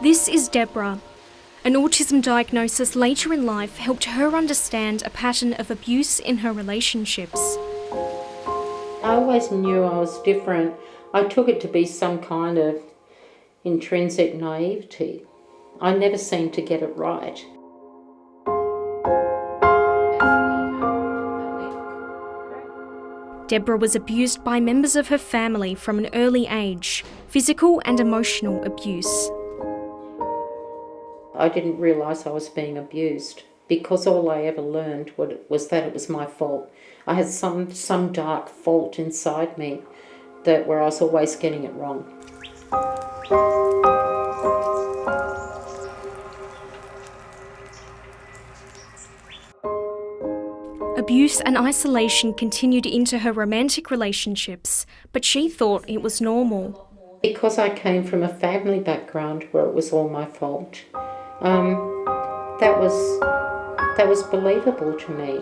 This is Deborah. An autism diagnosis later in life helped her understand a pattern of abuse in her relationships. I always knew I was different. I took it to be some kind of intrinsic naivety. I never seemed to get it right. Deborah was abused by members of her family from an early age, physical and emotional abuse. I didn't realise I was being abused because all I ever learned was that it was my fault. I had some dark fault inside me where I was always getting it wrong. Abuse and isolation continued into her romantic relationships, but she thought it was normal. Because I came from a family background where it was all my fault, that was believable to me.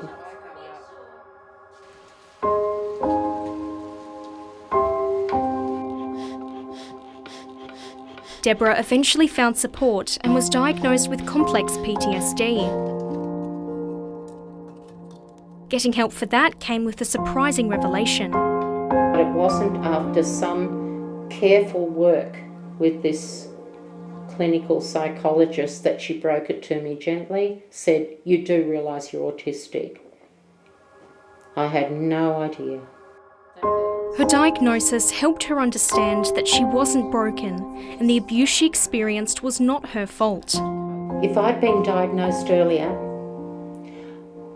Deborah eventually found support and was diagnosed with complex PTSD. Getting help for that came with a surprising revelation. But it wasn't after some careful work with this clinical psychologist that she broke it to me gently, said, "You do realise you're autistic." I had no idea. Her diagnosis helped her understand that she wasn't broken and the abuse she experienced was not her fault. If I'd been diagnosed earlier,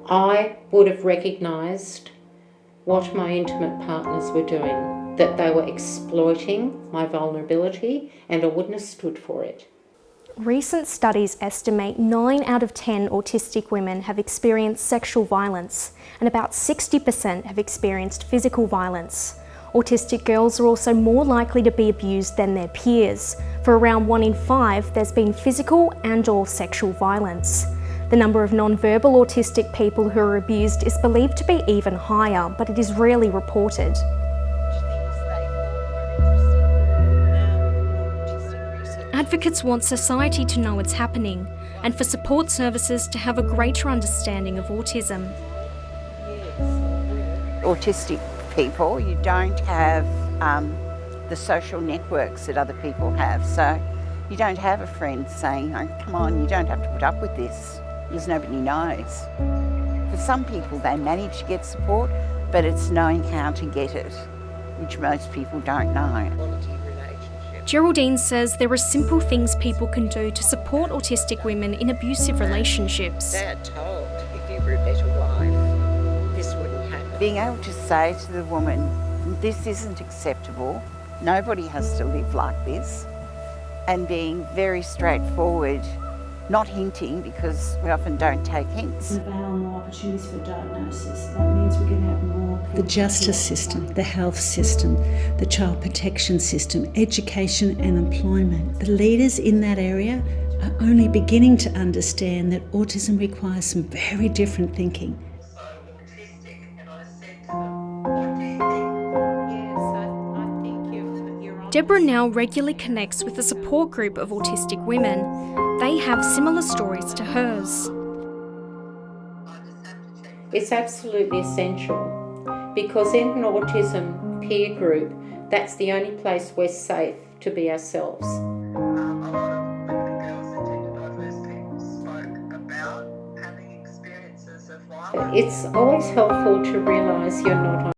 I would have recognised what my intimate partners were doing, that they were exploiting my vulnerability, and I wouldn't have stood for it. Recent studies estimate 9 out of 10 autistic women have experienced sexual violence, and about 60% have experienced physical violence. Autistic girls are also more likely to be abused than their peers. For around 1 in 5, there's been physical and/or sexual violence. The number of non-verbal autistic people who are abused is believed to be even higher, but it is rarely reported. Advocates want society to know it's happening and for support services to have a greater understanding of autism. Autistic people, you don't have the social networks that other people have, so you don't have a friend saying, "Oh, come on, you don't have to put up with this," because nobody knows. For some people, they manage to get support, but it's knowing how to get it, which most people don't know. Geraldine says there are simple things people can do to support autistic women in abusive relationships. Dad told, if you were a better wife, this wouldn't happen. Being able to say to the woman, this isn't acceptable, nobody has to live like this, and being very straightforward, not hinting, because we often don't take hints. Allow more opportunities for diagnosis. That means we're going to have more people. The justice system, the health system, the child protection system, education and employment. The leaders in that area are only beginning to understand that autism requires some very different thinking. Deborah now regularly connects with a support group of autistic women. They have similar stories to hers. It's absolutely essential because in an autism peer group, that's the only place we're safe to be ourselves. It's always helpful to realise you're not on